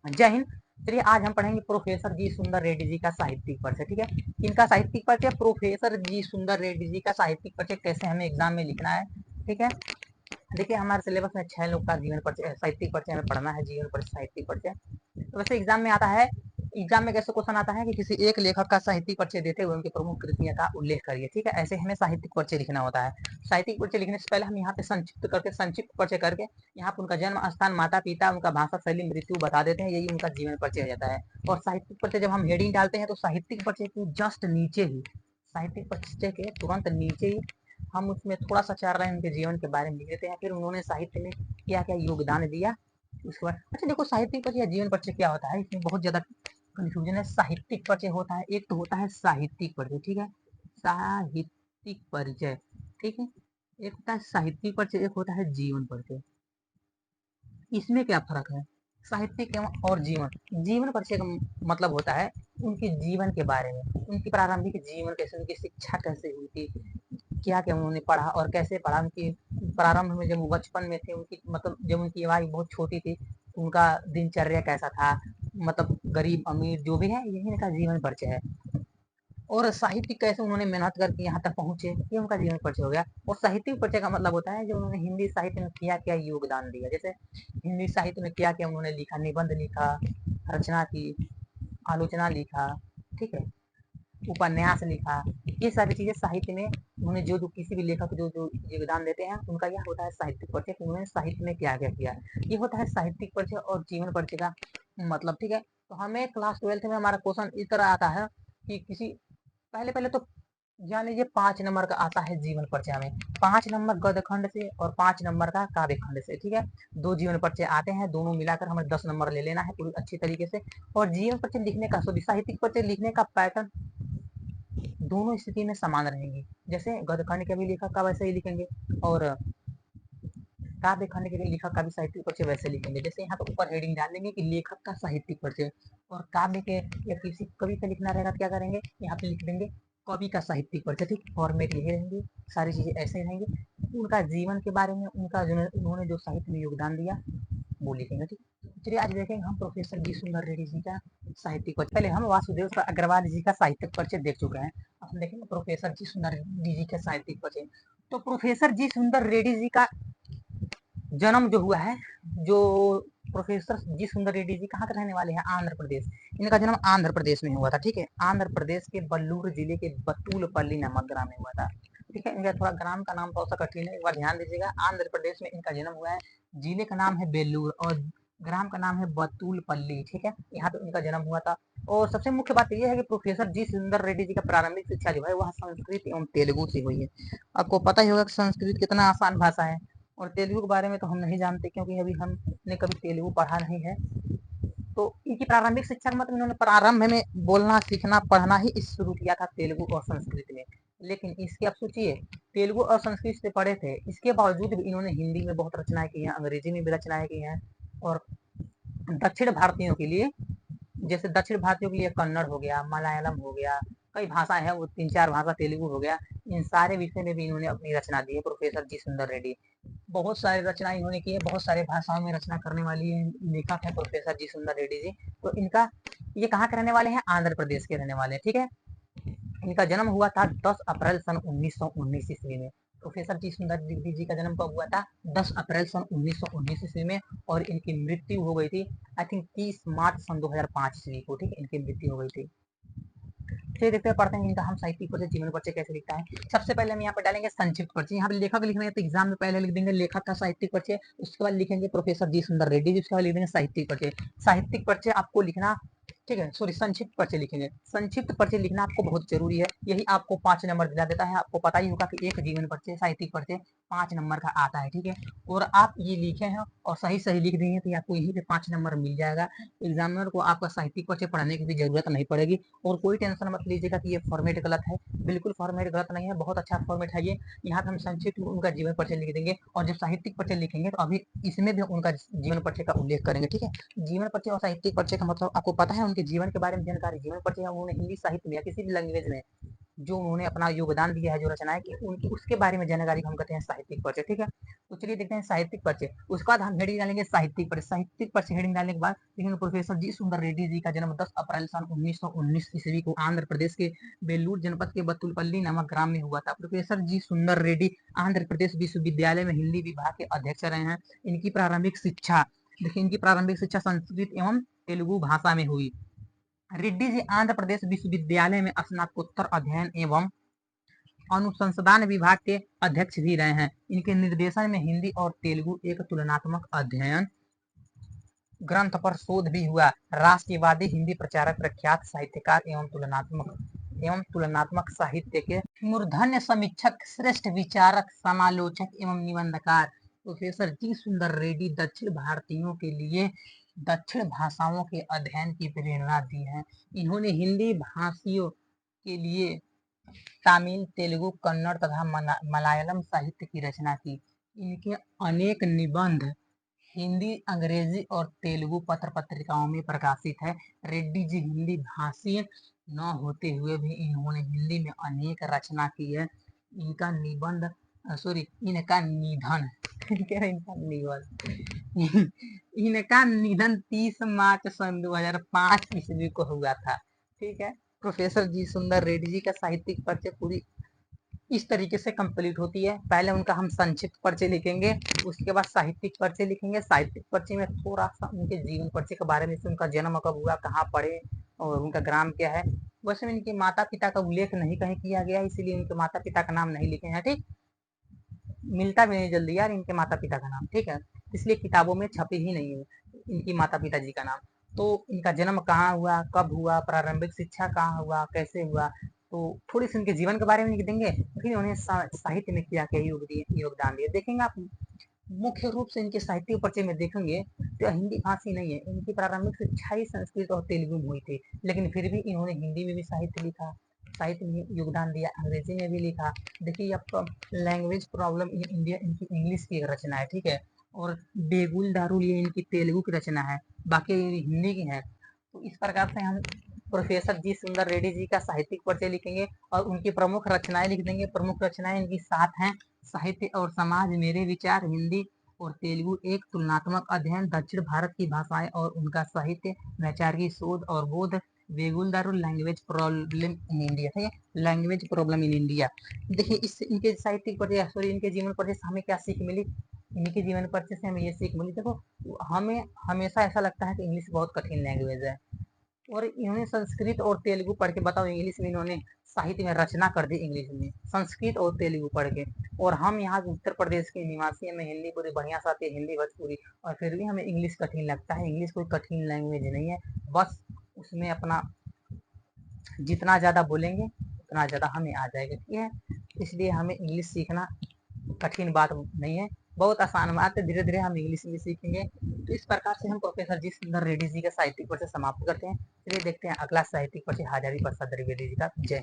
जय हिंद। चलिए आज हम पढ़ेंगे प्रोफेसर जी सुंदर रेड्डी जी का साहित्यिक परिचय। ठीक है, इनका साहित्यिक परिचय प्रोफेसर जी सुंदर रेड्डी जी का साहित्यिक परिचय कैसे हमें एग्जाम में लिखना है। ठीक है, देखिए हमारे सिलेबस में 6 लोग का जीवन परिचय साहित्यिक परिचय हमें पढ़ना है, जीवन परिचय साहित्यिक परिचय। तो वैसे एग्जाम में आता है, एग्जाम में कैसे क्वेश्चन आता है कि किसी एक लेखक का साहित्यिक परिचय देते हुए उनकी प्रमुख कृतियों का उल्लेख करिए। ठीक है, ऐसे हमें साहित्यिक परिचय लिखना होता है। साहित्यिक परिचय लिखने से पहले हम यहाँ पे संक्षिप्त परिचय करके यहाँ पे उनका जन्म स्थान, माता पिता, उनका भाषा शैली, मृत्यु बता देते हैं, यही उनका जीवन परिचय हो जाता है। और साहित्यिक परिचय जब हम हेडिंग डालते हैं तो साहित्यिक परिचय के जस्ट नीचे ही, साहित्यिक परिचय के तुरंत नीचे ही हम उसमें थोड़ा सा 4 लाइन उनके जीवन के बारे में लिख देते हैं, फिर उन्होंने साहित्य में क्या क्या योगदान दिया उसके बाद। अच्छा देखो, साहित्यिक परिचय या जीवन परिचय क्या होता है, इसमें बहुत ज्यादा कंफ्यूजन है। साहित्यिक परिचय होता है, एक तो होता है साहित्यिक परिचय, ठीक है, साहित्यिक परिचय, ठीक है, एक होता है साहित्यिक परिचय, एक होता है जीवन परिचय। इसमें क्या फर्क है साहित्यिक एवं और जीवन? जीवन परिचय का मतलब होता है उनके जीवन के बारे में, उनकी प्रारंभिक जीवन कैसे, उनकी शिक्षा कैसे हुई थी, क्या क्या उन्होंने पढ़ा और कैसे पढ़ा, उनकी प्रारंभ में जब वो बचपन में थे, उनकी मतलब जब उनकी आयु बहुत छोटी थी, उनका दिनचर्या कैसा था, मतलब गरीब अमीर जो भी है, यही उनका जीवन परिचय है। और साहित्य कैसे उन्होंने मेहनत करके यहाँ तक पहुंचे, ये उनका जीवन परिचय हो गया। और साहित्यिक परिचय का मतलब होता है जो उन्होंने हिंदी साहित्य में क्या क्या योगदान दिया, जैसे हिंदी साहित्य में क्या क्या उन्होंने लिखा, निबंध लिखा, रचना की, आलोचना लिखा, ठीक है, उपन्यास लिखा, ये सारी चीजें साहित्य में उन्होंने जो जो किसी भी लेखक जो जो योगदान देते हैं उनका यह होता है साहित्यिक परिचय, उन्होंने साहित्य में क्या क्या किया, ये होता है साहित्यिक परिचय और जीवन परिचय का मतलब। ठीक है, तो हमें क्लास 12th में हमारा क्वेश्चन इस तरह आता है कि किसी पहले पहले तो जान लीजिए 5 नंबर का आता है जीवन परिचय में, 5 नंबर गद्य खंड से और 5 नंबर का काव्य खंड से। ठीक है, 2 जीवन परिचय आते हैं, दोनों मिलाकर हमें 10 नंबर ले लेना है पूरी अच्छी तरीके से। और जीवन परिचय लिखने का साहित्यिक परिचय लिखने का पैटर्न दोनों स्थिति में समान रहेंगी, जैसे गद्य खंड के भी लेखक का वैसे ही लिखेंगे और काव्य खंड के लेखक का भी साहित्यिक परिचय वैसे लिखेंगे। जैसे यहाँ पर ऊपर हेडिंग डाल देंगे कि लेखक का साहित्यिक परिचय, और काव्य के या किसी कवि का लिखना रहेगा तो क्या करेंगे, यहाँ पे लिख देंगे कवि का साहित्यिक परिचय। ठीक, फॉर्मेट यही रहेंगे, सारी चीजें ऐसे ही रहेंगी। उनका जीवन के बारे में, उनका उन्होंने जो साहित्य में योगदान दिया वो लिखेंगे। ठीक, चलिए आज देखेंगे हम प्रोफेसर जी सुंदर रेड्डी जी का साहित्यिक परिचय। पहले हम वासुदेव अग्रवाल जी का साहित्यिक परिचय देख चुके हैं, अब हम देखेंगे प्रोफेसर जी सुंदर रेड्डी जी का साहित्यिक परिचय। तो प्रोफेसर जी सुंदर रेड्डी जी का जन्म जो हुआ है, जो प्रोफेसर जी सुंदर रेड्डी जी कहाँ के रहने वाले हैं, आंध्र प्रदेश। इनका जन्म आंध्र प्रदेश में हुआ था। ठीक है, आंध्र प्रदेश के बल्लूर जिले के बतूलपल्ली नामक ग्राम में हुआ था। ठीक है, इनका थोड़ा ग्राम का नाम थोड़ा सा कठिन है, एक बार ध्यान दीजिएगा। आंध्र प्रदेश में इनका जन्म हुआ है, जिले का नाम है बेल्लूर और ग्राम का नाम है बतूलपल्ली। ठीक है, यहाँ पे इनका जन्म हुआ था। और सबसे मुख्य बात यह है कि प्रोफेसर जी सुंदर रेड्डी जी का प्रारंभिक शिक्षा जो है वह संस्कृत एवं तेलुगु से हुई है। आपको पता ही होगा कि संस्कृत कितना आसान भाषा है, और तेलुगु के बारे में तो हम नहीं जानते क्योंकि अभी हमने कभी तेलुगु पढ़ा नहीं है। तो इनकी प्रारंभिक शिक्षा का मतलब इन्होंने प्रारंभ में बोलना सीखना पढ़ना ही शुरू किया था तेलुगु और संस्कृत में। लेकिन इसके आप सोचिए, तेलुगु और संस्कृत से पढ़े थे, इसके बावजूद भी इन्होंने हिंदी में बहुत रचनाएं की हैं, अंग्रेजी में भी रचनाएं की हैं। और दक्षिण भारतीयों के लिए, जैसे दक्षिण भारतीयों के लिए कन्नड़ हो गया, मलयालम हो गया, कई भाषाएं हैं, वो 3-4 भाषा, तेलुगु हो गया, इन सारे विषय में भी इन्होंने अपनी रचना दी है प्रोफेसर जी सुंदर रेड्डी। बहुत सारी रचना इन्होंने की है, बहुत सारे भाषाओं में रचना करने वाली लेखक है प्रोफेसर जी सुंदर रेड्डी जी। तो इनका ये कहाँ के रहने वाले हैं, आंध्र प्रदेश के रहने वाले हैं। ठीक है, इनका जन्म हुआ था 10 अप्रैल सन 1919 ईस्वी में। प्रोफेसर जी सुंदर रेड्डी जी का जन्म कब हुआ था, 10 अप्रैल सन 1919 ईस्वी में, और इनकी मृत्यु हो गई थी आई थिंक 30 मार्च सन 2005 ईस्वी को। ठीक है, इनकी मृत्यु हो गई थी। चलिए देखते हैं, पढ़ते हैं इनका हम साहित्यिक परिचय, जीवन परिचय कैसे लिखता है। सबसे पहले हम यहाँ पर डालेंगे संक्षिप्त परिचय। यहाँ पे लेखक लिखना तो एग्जाम में पहले लिख देंगे लेखक का साहित्यिक परिचय, उसके बाद लिखेंगे प्रोफेसर जी सुंदर रेड्डी जी, उसके बाद लिख देंगे साहित्यिक परिचय। साहित्यिक परिचय आपको लिखना, ठीक है, सॉरी संक्षिप्त परिचय लिखेंगे। संक्षिप्त परिचय लिखना आपको बहुत जरूरी है, यही आपको 5 नंबर दिला देता है। आपको पता ही होगा कि एक जीवन परिचय साहित्यिक परिचय 5 नंबर का आता है। ठीक है, और आप ये लिखे हैं और सही सही लिख देंगे तो आपको यही पे 5 नंबर मिल जाएगा। एग्जामिनर को आपका साहित्यिक परिचय पढ़ने की भी जरूरत नहीं पड़ेगी। और कोई टेंशन मत लीजिएगा कि ये फॉर्मेट गलत है, बिल्कुल फॉर्मेट गलत नहीं है, बहुत अच्छा फॉर्मेट है ये। यहाँ पे हम संक्षिप्त उनका जीवन परिचय लिख देंगे, और जब साहित्यिक परिचय लिखेंगे तो अभी इसमें भी उनका जीवन परिचय का उल्लेख करेंगे। ठीक है, जीवन परिचय और साहित्यिक परिचय का मतलब आपको पता है, उनके जीवन के बारे में जानकारी। जीवन परिचय उन्होंने हिंदी साहित्य में या किसी भी लैंग्वेज में जो उन्होंने अपना योगदान दिया है, जो रचनाएं की उनकी, उसके बारे में जानकारी हम कहते हैं साहित्यिक परिचय। ठीक है, तो चलिए देखते हैं साहित्यिक परिचय। उसके बाद हम हेडिंग डालेंगे साहित्यिक परिचय। साहित्यिक परिचय हेडिंग डालने के बाद देखेंगे प्रोफेसर जी सुंदर रेड्डी जी का जन्म 10 अप्रैल सन 1919 ईस्वी को आंध्र प्रदेश के बेलूर जनपद के बतुलपल्ली नामक ग्राम में हुआ था। प्रोफेसर जी सुंदर रेड्डी आंध्र प्रदेश विश्वविद्यालय में हिंदी विभाग के अध्यक्ष रहे हैं। इनकी प्रारंभिक शिक्षा, देखिए इनकी प्रारंभिक शिक्षा संस्कृत एवं तेलुगु भाषा में हुई। रेड्डी जी आंध्र प्रदेश विश्वविद्यालय में स्नातकोत्तर अध्ययन एवं अनुसंधान विभाग के अध्यक्ष भी रहे हैं। इनके निर्देशन में हिंदी और तेलुगु एक तुलनात्मक अध्ययन ग्रंथ पर शोध भी हुआ। राष्ट्रवादी हिंदी प्रचारक, प्रख्यात साहित्यकार एवं तुलनात्मक साहित्य के मूर्धन्य समीक्षक, श्रेष्ठ विचारक, समालोचक एवं निबंधकार प्रोफेसर जी सुंदर रेड्डी दक्षिण भारतीयों के लिए दक्षिण भाषाओं के अध्ययन की प्रेरणा दी है। इन्होंने हिंदी भाषियों के लिए तमिल, तेलुगु, कन्नड़ तथा मलयालम साहित्य की रचना की। इनके अनेक निबंध हिंदी, अंग्रेजी और तेलुगु पत्र पत्रिकाओं में प्रकाशित है। रेड्डी जी हिंदी भाषी न होते हुए भी इन्होंने हिंदी में अनेक रचना की है। इनका निबंध इनका निधन इनका निधन 30 मार्च सन 2005 ईस्वी को हुआ था। ठीक है, प्रोफेसर जी सुंदर रेड्डी जी का साहित्यिक परिचय पूरी इस तरीके से कंप्लीट होती है। पहले उनका हम संक्षिप्त परिचय लिखेंगे, उसके बाद साहित्यिक परिचय लिखेंगे। साहित्यिक परिचय में थोड़ा सा उनके जीवन परिचय के बारे में, उनका जन्म कब हुआ, कहाँ पढ़े और उनका ग्राम क्या है। वैसे में इनके माता पिता का उल्लेख नहीं कहीं किया गया, इसीलिए उनके माता पिता का नाम नहीं लिखे हैं। ठीक, मिलता भी नहीं जल्दी यार इनके माता पिता का नाम। ठीक है, इसलिए किताबों में छपी ही नहीं है इनकी माता पिता जी का नाम। तो इनका जन्म कहाँ हुआ, कब हुआ, प्रारंभिक शिक्षा कहाँ हुआ, कैसे हुआ, तो थोड़ी सी उनके जीवन के बारे में लिख देंगे। फिर उन्हें साहित्य में क्या क्या योगदान दिया देखेंगे आप। मुख्य रूप से इनके साहित्य परिचय में देखेंगे तो हिंदी भाषी नहीं है, इनकी प्रारंभिक शिक्षा ही संस्कृत और तेलुगु में हुई थी, लेकिन फिर भी इन्होंने हिंदी में भी साहित्य लिखा, साहित्य में योगदान दिया, अंग्रेजी में भी लिखा। देखिए आपका लैंग्वेज प्रॉब्लम इन इंडिया इनकी इंग्लिश की रचना है। ठीक है, और बेगुल दारुल ये इनकी तेलुगु की रचना है, बाकी हिंदी की है। तो इस प्रकार से हम प्रोफेसर जी सुंदर रेड्डी जी का साहित्यिक परिचय लिखेंगे और उनकी प्रमुख रचनाएं लिख देंगे। प्रमुख रचनाएं इनकी 7 हैं। साहित्य और समाज, मेरे विचार, हिंदी और तेलुगु एक तुलनात्मक अध्ययन, दक्षिण भारत की भाषाएं और उनका साहित्य, वैचारिक शोध और बोध, बेगुल दारुल, लैंग्वेज प्रॉब्लम इन इंडिया। ठीक है, लैंग्वेज प्रॉब्लम इन इंडिया। देखिए इस इनके साहित्यिक परिचय इनके जीवन परिचय से हमें क्या सीख मिली, इनके जीवन परिचय से हमें ये सीख मिली। देखो हमें हमेशा ऐसा लगता है कि इंग्लिश बहुत कठिन लैंग्वेज है, और इन्होंने संस्कृत और तेलुगु पढ़ के, बताओ इंग्लिश में इन्होंने साहित्य में रचना कर दी इंग्लिश में, संस्कृत और तेलुगु पढ़ के। और हम यहाँ उत्तर प्रदेश के निवासी, हमें हिंदी पूरी बढ़िया से आती है, हिंदी भोजपुरी, और फिर भी हमें इंग्लिश कठिन लगता है। इंग्लिश कोई कठिन लैंग्वेज नहीं है, बस उसमें अपना जितना ज़्यादा बोलेंगे उतना ज़्यादा हमें आ जाएगा। ठीक है, इसलिए हमें इंग्लिश सीखना कठिन बात नहीं है, बहुत आसान बात है, धीरे धीरे हम इंग्लिश भी सीखेंगे। तो इस प्रकार से हम प्रोफेसर जी सुंदर रेड्डी जी का साहित्यिक परिचय समाप्त करते हैं। चलिए देखते हैं अगला साहित्यिक परिचय हजारी प्रसाद द्विवेदी जी का। जय